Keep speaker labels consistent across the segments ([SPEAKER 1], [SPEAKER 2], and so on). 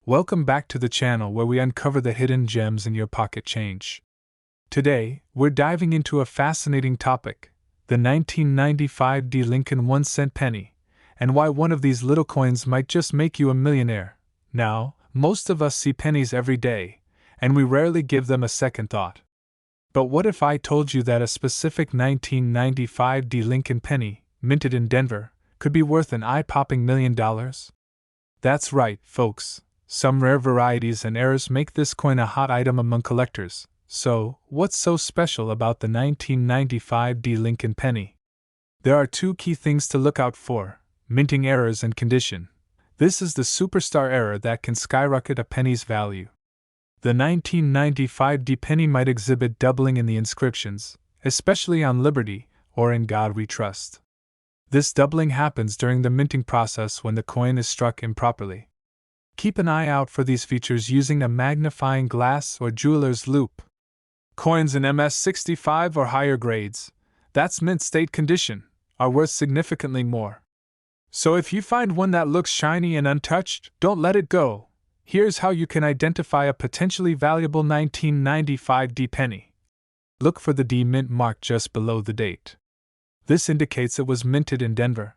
[SPEAKER 1] Welcome back to the channel where we uncover the hidden gems in your pocket change. Today, we're diving into a fascinating topic, the 1995 D Lincoln 1-cent penny, and why one of these little coins might just make you a millionaire. Now, most of us see pennies every day, and we rarely give them a second thought. But what if I told you that a specific 1995 D Lincoln penny, minted in Denver, could be worth an eye-popping $1 million? That's right, folks. Some rare varieties and errors make this coin a hot item among collectors. So, what's so special about the 1995 D Lincoln penny? There are two key things to look out for: minting errors and condition. This is the superstar error that can skyrocket a penny's value. The 1995 D penny might exhibit doubling in the inscriptions, especially on Liberty or In God We Trust. This doubling happens during the minting process when the coin is struck improperly. Keep an eye out for these features using a magnifying glass or jeweler's loupe. Coins in MS-65 or higher grades, that's mint state condition, are worth significantly more. So if you find one that looks shiny and untouched, don't let it go. Here's how you can identify a potentially valuable 1995 D penny. Look for the D mint mark just below the date. This indicates it was minted in Denver.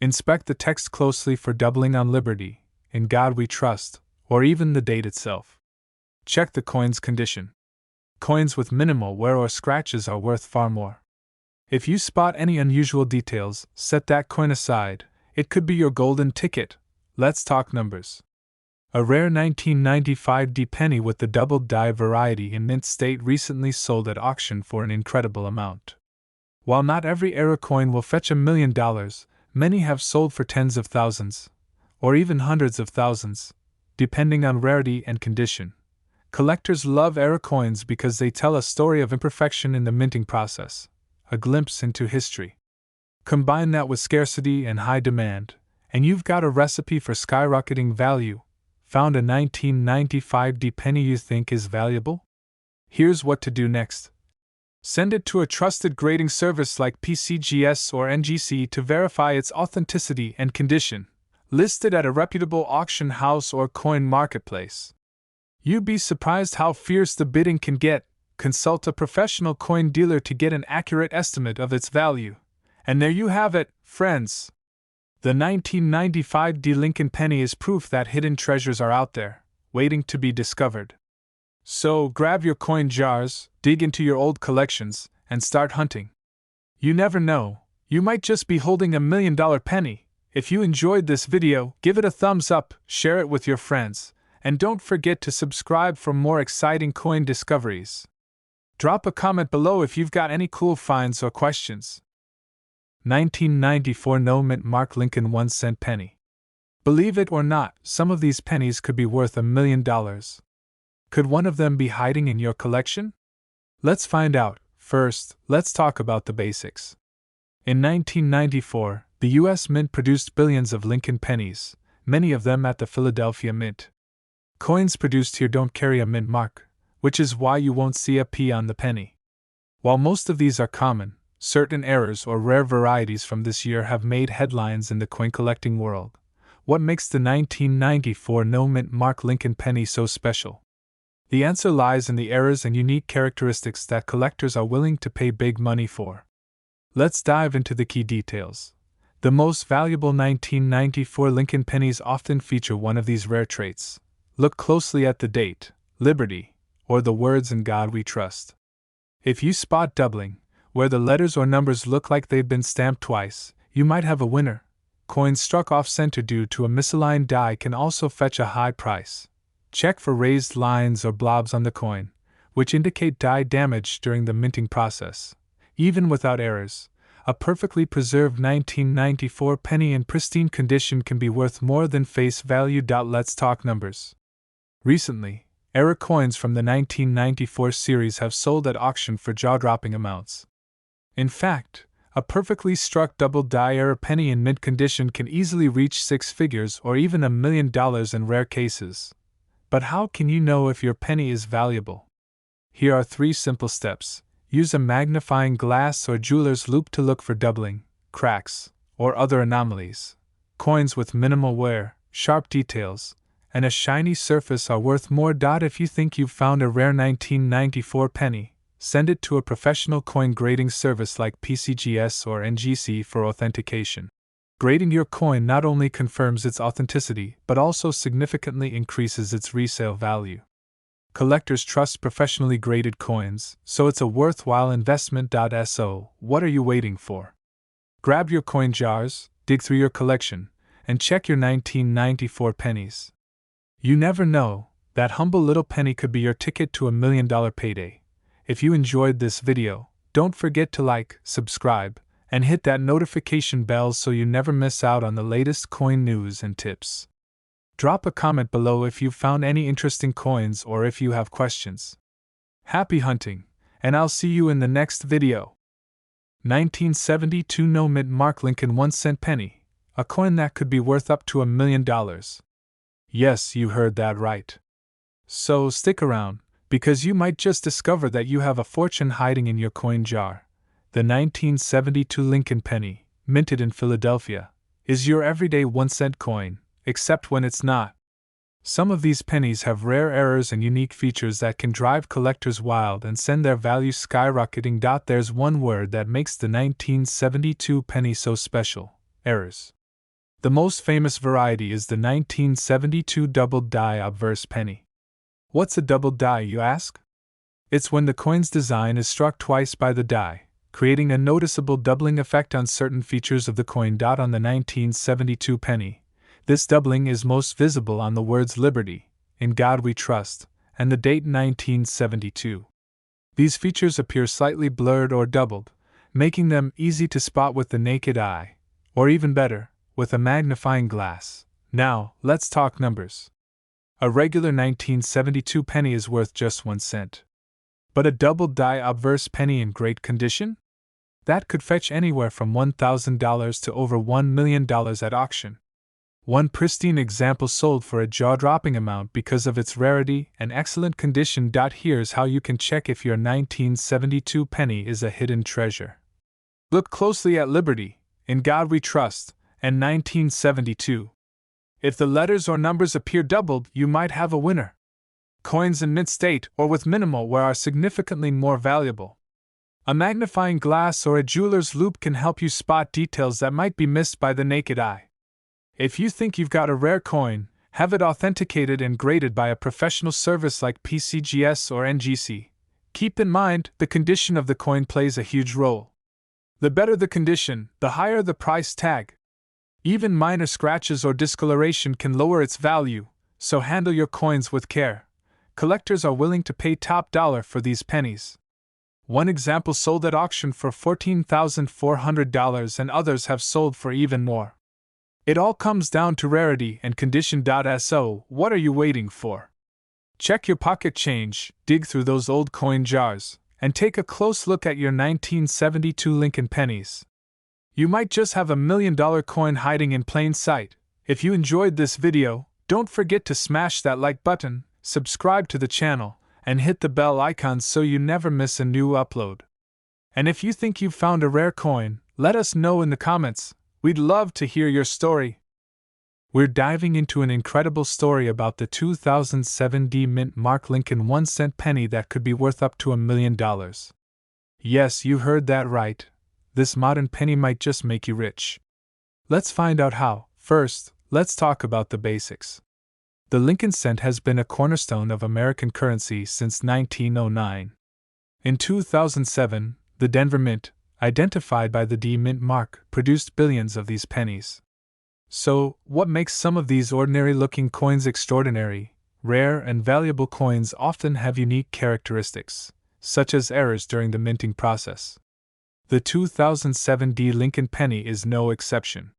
[SPEAKER 1] Inspect the text closely for doubling on Liberty, In God We Trust, or even the date itself. Check the coin's condition. Coins with minimal wear or scratches are worth far more. If you spot any unusual details, set that coin aside. It could be your golden ticket. Let's talk numbers. A rare 1995 D penny with the doubled die variety in mint state recently sold at auction for an incredible amount. While not every era coin will fetch $1 million, many have sold for tens of thousands, or even hundreds of thousands, depending on rarity and condition. Collectors love era coins because they tell a story of imperfection in the minting process, a glimpse into history. Combine that with scarcity and high demand, and you've got a recipe for skyrocketing value. Found a 1995 D penny you think is valuable? Here's what to do next. Send it to a trusted grading service like PCGS or NGC to verify its authenticity and condition. List it at a reputable auction house or coin marketplace. You'd be surprised how fierce the bidding can get. Consult a professional coin dealer to get an accurate estimate of its value. And there you have it, friends. The 1995 D Lincoln penny is proof that hidden treasures are out there, waiting to be discovered. So grab your coin jars, dig into your old collections, and start hunting. You never know, you might just be holding $1 million penny. If you enjoyed this video, give it a thumbs up, share it with your friends, and don't forget to subscribe for more exciting coin discoveries. Drop a comment below if you've got any cool finds or questions. 1994 No Mint Mark Lincoln 1-cent penny. Believe it or not, some of these pennies could be worth $1 million. Could one of them be hiding in your collection? Let's find out. First, let's talk about the basics. In 1994, the U.S. Mint produced billions of Lincoln pennies, many of them at the Philadelphia Mint. Coins produced here don't carry a mint mark, which is why you won't see a P on the penny. While most of these are common, certain errors or rare varieties from this year have made headlines in the coin collecting world. What makes the 1994 No Mint Mark Lincoln penny so special? The answer lies in the errors and unique characteristics that collectors are willing to pay big money for. Let's dive into the key details. The most valuable 1994 Lincoln pennies often feature one of these rare traits. Look closely at the date, Liberty, or the words In God We Trust. If you spot doubling, where the letters or numbers look like they've been stamped twice, you might have a winner. Coins struck off-center due to a misaligned die can also fetch a high price. Check for raised lines or blobs on the coin, which indicate die damage during the minting process. Even without errors, a perfectly preserved 1994 penny in pristine condition can be worth more than face value. Let's talk numbers. Recently, error coins from the 1994 series have sold at auction for jaw-dropping amounts. In fact, a perfectly struck double die error penny in mint condition can easily reach six figures or even $1 million in rare cases. But how can you know if your penny is valuable? Here are 3 simple steps. Use a magnifying glass or jeweler's loupe to look for doubling, cracks, or other anomalies. Coins with minimal wear, sharp details, and a shiny surface are worth more. If you think you've found a rare 1994 penny, send it to a professional coin grading service like PCGS or NGC for authentication. Grading your coin not only confirms its authenticity but also significantly increases its resale value. Collectors trust professionally graded coins, so it's a worthwhile investment. So, what are you waiting for? Grab your coin jars, dig through your collection, and check your 1994 pennies. You never know, that humble little penny could be your ticket to $1 million payday. If you enjoyed this video, don't forget to like, subscribe, and hit that notification bell so you never miss out on the latest coin news and tips. Drop a comment below if you've found any interesting coins or if you have questions. Happy hunting, and I'll see you in the next video. 1972 No Mint Mark Lincoln 1-cent penny, a coin that could be worth up to $1 million. Yes, you heard that right. So stick around, because you might just discover that you have a fortune hiding in your coin jar. The 1972 Lincoln penny, minted in Philadelphia, is your everyday 1-cent coin, except when it's not. Some of these pennies have rare errors and unique features that can drive collectors wild and send their value skyrocketing. There's one word that makes the 1972 penny so special: errors. The most famous variety is the 1972 doubled die obverse penny. What's a doubled die, you ask? It's when the coin's design is struck twice by the die, creating a noticeable doubling effect on certain features of the coin. On the 1972 penny, this doubling is most visible on the words "Liberty," "In God We Trust," and the date 1972. These features appear slightly blurred or doubled, making them easy to spot with the naked eye, or even better, with a magnifying glass. Now, let's talk numbers. A regular 1972 penny is worth just 1 cent. But a doubled die obverse penny in great condition? That could fetch anywhere from $1,000 to over $1 million at auction. One pristine example sold for a jaw-dropping amount because of its rarity and excellent condition. Here's how you can check if your 1972 penny is a hidden treasure. Look closely at Liberty, "In God We Trust," and 1972. If the letters or numbers appear doubled, you might have a winner. Coins in mint state or with minimal wear are significantly more valuable. A magnifying glass or a jeweler's loupe can help you spot details that might be missed by the naked eye. If you think you've got a rare coin, have it authenticated and graded by a professional service like PCGS or NGC. Keep in mind, the condition of the coin plays a huge role. The better the condition, the higher the price tag. Even minor scratches or discoloration can lower its value, so handle your coins with care. Collectors are willing to pay top dollar for these pennies. One example sold at auction for $14,400 and others have sold for even more. It all comes down to rarity and condition. So, what are you waiting for? Check your pocket change, dig through those old coin jars, and take a close look at your 1972 Lincoln pennies. You might just have $1 million coin hiding in plain sight. If you enjoyed this video, don't forget to smash that like button, subscribe to the channel, and hit the bell icon so you never miss a new upload. And if you think you've found a rare coin, let us know in the comments. We'd love to hear your story. We're diving into an incredible story about the 2007 Mint Mark Lincoln 1-cent penny that could be worth up to $1 million. Yes, you heard that right. This modern penny might just make you rich. Let's find out how. First, let's talk about the basics. The Lincoln cent has been a cornerstone of American currency since 1909. In 2007, the Denver Mint, identified by the Mint mark, produced billions of these pennies. So, what makes some of these ordinary-looking coins extraordinary? Rare and valuable coins often have unique characteristics, such as errors during the minting process. The 2007 Lincoln penny is no exception.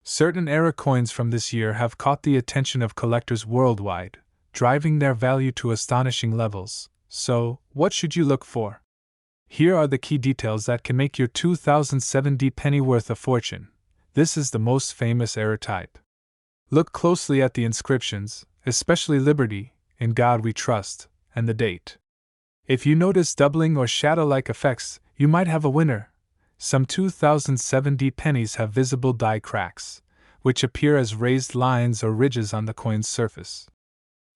[SPEAKER 1] Certain error coins from this year have caught the attention of collectors worldwide, driving their value to astonishing levels. So, what should you look for? Here are the key details that can make your 2007 penny worth a fortune. This is the most famous error type. Look closely at the inscriptions, especially Liberty, "In God We Trust," and the date. If you notice doubling or shadow-like effects, you might have a winner. Some 2007 pennies have visible die cracks, which appear as raised lines or ridges on the coin's surface.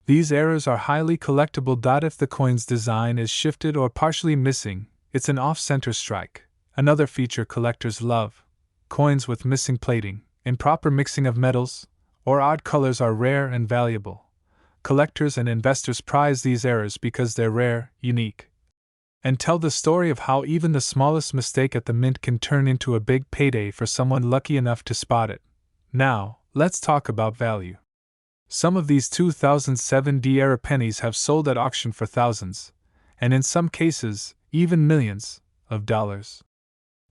[SPEAKER 1] These errors are highly collectible. If the coin's design is shifted or partially missing, it's an off-center strike. Another feature collectors love. Coins with missing plating, improper mixing of metals, or odd colors are rare and valuable. Collectors and investors prize these errors because they're rare, unique, and tell the story of how even the smallest mistake at the mint can turn into a big payday for someone lucky enough to spot it. Now, let's talk about value. Some of these 2007 era pennies have sold at auction for thousands, and in some cases, even millions, of dollars.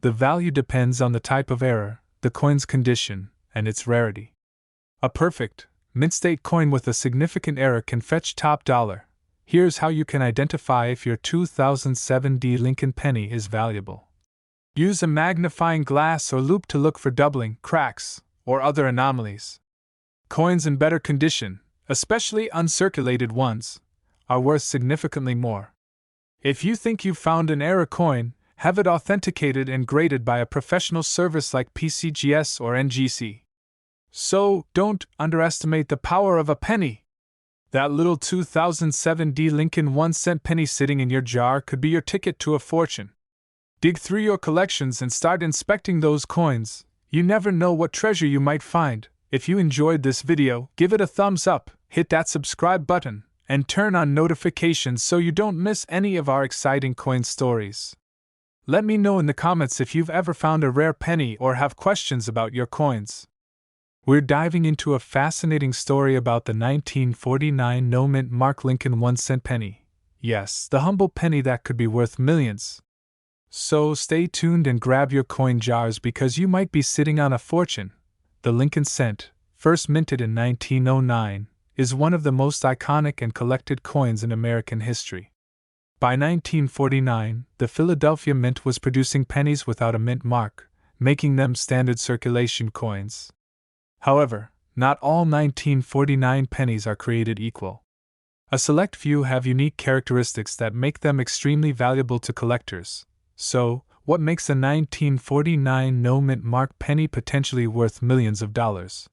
[SPEAKER 1] The value depends on the type of error, the coin's condition, and its rarity. A perfect, mint-state coin with a significant error can fetch top dollar. Here's how you can identify if your 2007 Lincoln penny is valuable. Use a magnifying glass or loupe to look for doubling, cracks, or other anomalies. Coins in better condition, especially uncirculated ones, are worth significantly more. If you think you've found an error coin, have it authenticated and graded by a professional service like PCGS or NGC. So, don't underestimate the power of a penny. That little 2007 Lincoln 1-cent penny sitting in your jar could be your ticket to a fortune. Dig through your collections and start inspecting those coins. You never know what treasure you might find. If you enjoyed this video, give it a thumbs up, hit that subscribe button, and turn on notifications so you don't miss any of our exciting coin stories. Let me know in the comments if you've ever found a rare penny or have questions about your coins. We're diving into a fascinating story about the 1949 no-mint Mark Lincoln 1-cent penny. Yes, the humble penny that could be worth millions. So stay tuned and grab your coin jars because you might be sitting on a fortune. The Lincoln cent, first minted in 1909, is one of the most iconic and collected coins in American history. By 1949, the Philadelphia Mint was producing pennies without a mint mark, making them standard circulation coins. However, not all 1949 pennies are created equal. A select few have unique characteristics that make them extremely valuable to collectors. So, what makes a 1949 no-mint mark penny potentially worth millions of dollars?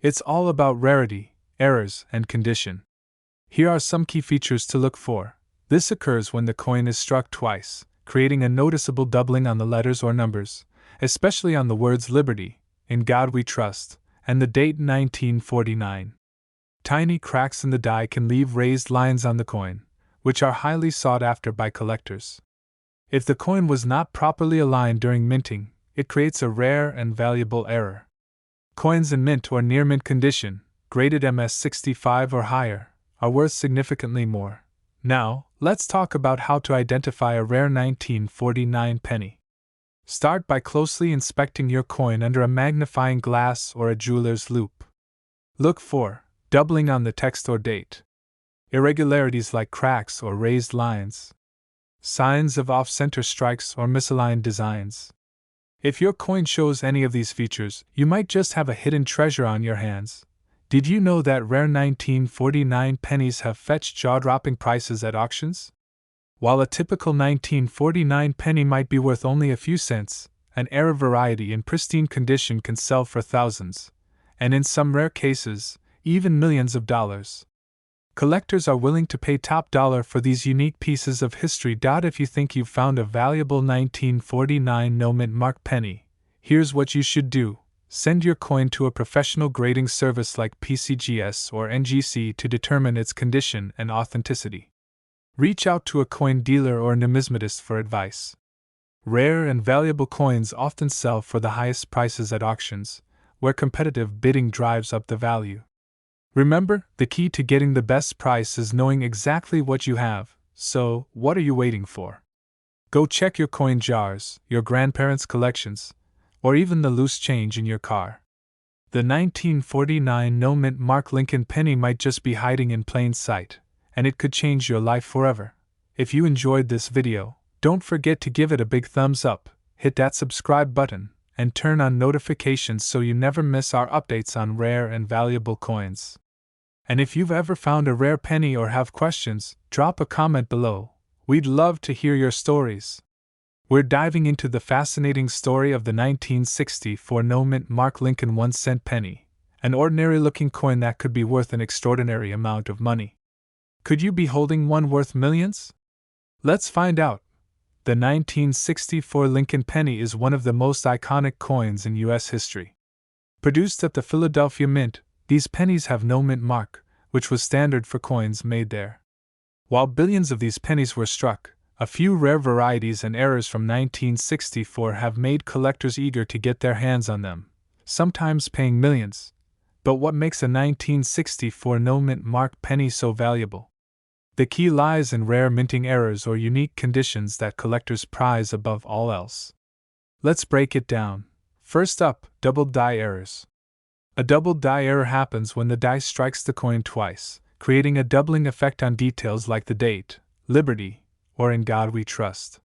[SPEAKER 1] It's all about rarity, errors, and condition. Here are some key features to look for. This occurs when the coin is struck twice, creating a noticeable doubling on the letters or numbers, especially on the words Liberty, In God We Trust, and the date 1949. Tiny cracks in the die can leave raised lines on the coin, which are highly sought after by collectors. If the coin was not properly aligned during minting, it creates a rare and valuable error. Coins in mint or near mint condition, graded MS65 or higher, are worth significantly more. Now, let's talk about how to identify a rare 1949 penny. Start by closely inspecting your coin under a magnifying glass or a jeweler's loupe. Look for doubling on the text or date, irregularities like cracks or raised lines, signs of off-center strikes or misaligned designs. If your coin shows any of these features, you might just have a hidden treasure on your hands. Did you know that rare 1949 pennies have fetched jaw-dropping prices at auctions? While a typical 1949 penny might be worth only a few cents, an error variety in pristine condition can sell for thousands, and in some rare cases, even millions of dollars. Collectors are willing to pay top dollar for these unique pieces of history. If you think you've found a valuable 1949 no-mint mark penny, here's what you should do. Send your coin to a professional grading service like PCGS or NGC to determine its condition and authenticity. Reach out to a coin dealer or numismatist for advice. Rare and valuable coins often sell for the highest prices at auctions, where competitive bidding drives up the value. Remember, the key to getting the best price is knowing exactly what you have, so what are you waiting for? Go check your coin jars, your grandparents' collections, or even the loose change in your car. The 1949 no-mint Mark Lincoln penny might just be hiding in plain sight, and it could change your life forever. If you enjoyed this video, don't forget to give it a big thumbs up, hit that subscribe button, and turn on notifications so you never miss our updates on rare and valuable coins. And if you've ever found a rare penny or have questions, drop a comment below. We'd love to hear your stories. We're diving into the fascinating story of the 1964 no-mint Mark Lincoln 1-cent penny, an ordinary-looking coin that could be worth an extraordinary amount of money. Could you be holding one worth millions? Let's find out. The 1964 Lincoln penny is one of the most iconic coins in U.S. history. Produced at the Philadelphia Mint, these pennies have no mint mark, which was standard for coins made there. While billions of these pennies were struck, a few rare varieties and errors from 1964 have made collectors eager to get their hands on them, sometimes paying millions. But what makes a 1964 no-mint mark penny so valuable? The key lies in rare minting errors or unique conditions that collectors prize above all else. Let's break it down. First up, double die errors. A double die error happens when the die strikes the coin twice, creating a doubling effect on details like the date, Liberty, or In God We Trust.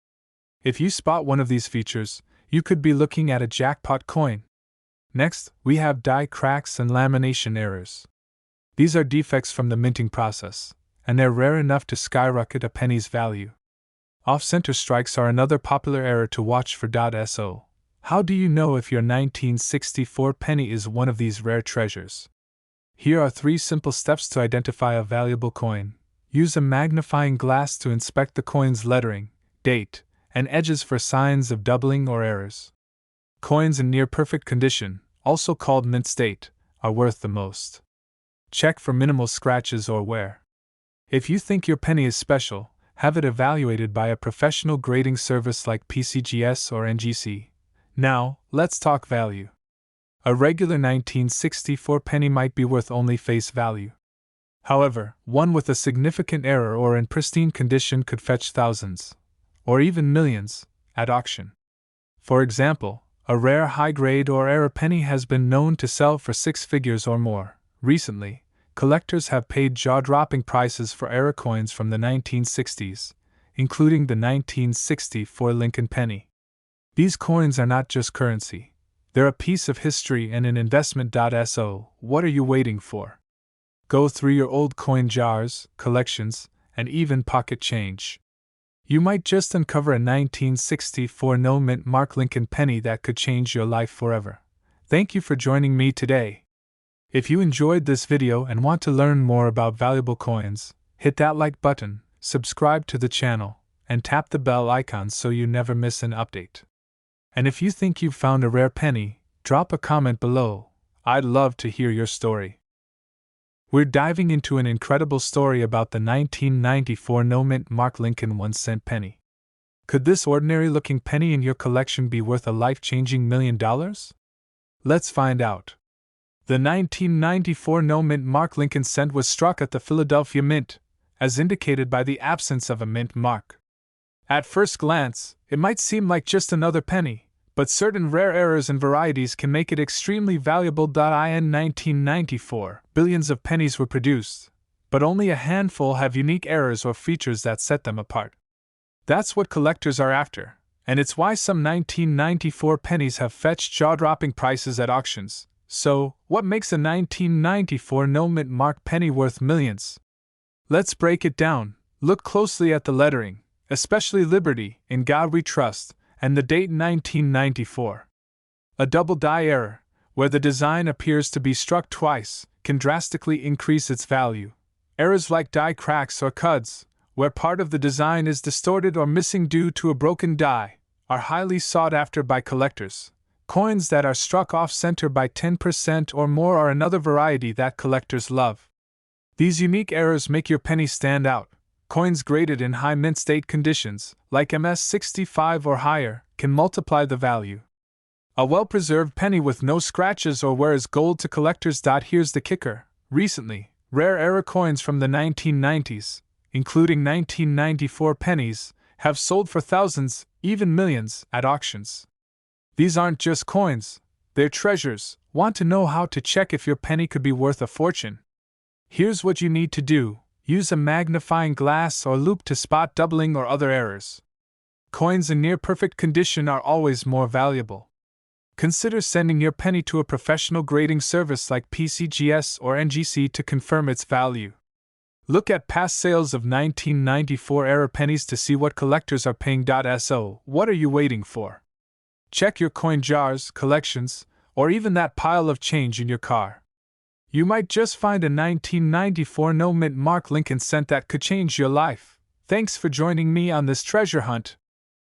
[SPEAKER 1] If you spot one of these features, you could be looking at a jackpot coin. Next, we have die cracks and lamination errors. These are defects from the minting process, and they're rare enough to skyrocket a penny's value. Off-center strikes are another popular error to watch for. So, how do you know if your 1964 penny is one of these rare treasures? Here are 3 simple steps to identify a valuable coin. Use a magnifying glass to inspect the coin's lettering, date, and edges for signs of doubling or errors. Coins in near-perfect condition, also called mint state, are worth the most. Check for minimal scratches or wear. If you think your penny is special, have it evaluated by a professional grading service like PCGS or NGC. Now, let's talk value. A regular 1964 penny might be worth only face value. However, one with a significant error or in pristine condition could fetch thousands, or even millions, at auction. For example, a rare high-grade or error penny has been known to sell for 6 figures or more. Recently, collectors have paid jaw-dropping prices for error coins from the 1960s, including the 1964 Lincoln penny. These coins are not just currency, they're a piece of history and an investment. So, what are you waiting for? Go through your old coin jars, collections, and even pocket change. You might just uncover a 1964 no-mint Mark Lincoln penny that could change your life forever. Thank you for joining me today. If you enjoyed this video and want to learn more about valuable coins, hit that like button, subscribe to the channel, and tap the bell icon so you never miss an update. And if you think you've found a rare penny, drop a comment below. I'd love to hear your story. We're diving into an incredible story about the 1994 no-mint Mark Lincoln 1-cent penny. Could this ordinary-looking penny in your collection be worth a life-changing $1 million? Let's find out. The 1994 no-mint Mark Lincoln cent was struck at the Philadelphia Mint, as indicated by the absence of a mint mark. At first glance, it might seem like just another penny, but certain rare errors and varieties can make it extremely valuable. In 1994, billions of pennies were produced, but only a handful have unique errors or features that set them apart. That's what collectors are after, and it's why some 1994 pennies have fetched jaw-dropping prices at auctions. So, what makes a 1994 no-mint mark penny worth millions? Let's break it down. Look closely at the lettering, especially Liberty, In God We Trust, and the date 1994. A double die error, where the design appears to be struck twice, can drastically increase its value. Errors like die cracks or cuds, where part of the design is distorted or missing due to a broken die, are highly sought after by collectors. Coins that are struck off-center by 10% or more are another variety that collectors love. These unique errors make your penny stand out. Coins graded in high mint state conditions, like MS65 or higher, can multiply the value. A well-preserved penny with no scratches or wear is gold to collectors. Here's the kicker. Recently, rare error coins from the 1990s, including 1994 pennies, have sold for thousands, even millions, at auctions. These aren't just coins, they're treasures. Want to know how to check if your penny could be worth a fortune? Here's what you need to do. Use a magnifying glass or loupe to spot doubling or other errors. Coins in near-perfect condition are always more valuable. Consider sending your penny to a professional grading service like PCGS or NGC to confirm its value. Look at past sales of 1994 era pennies to see what collectors are paying. So, what are you waiting for? Check your coin jars, collections, or even that pile of change in your car. You might just find a 1994 no mint mark Lincoln cent that could change your life. Thanks for joining me on this treasure hunt.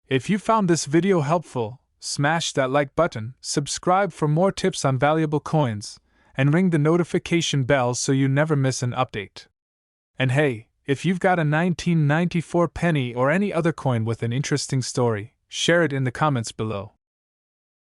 [SPEAKER 1] If you found this video helpful, smash that like button, subscribe for more tips on valuable coins, and ring the notification bell so you never miss an update. And hey, if you've got a 1994 penny or any other coin with an interesting story, share it in the comments below.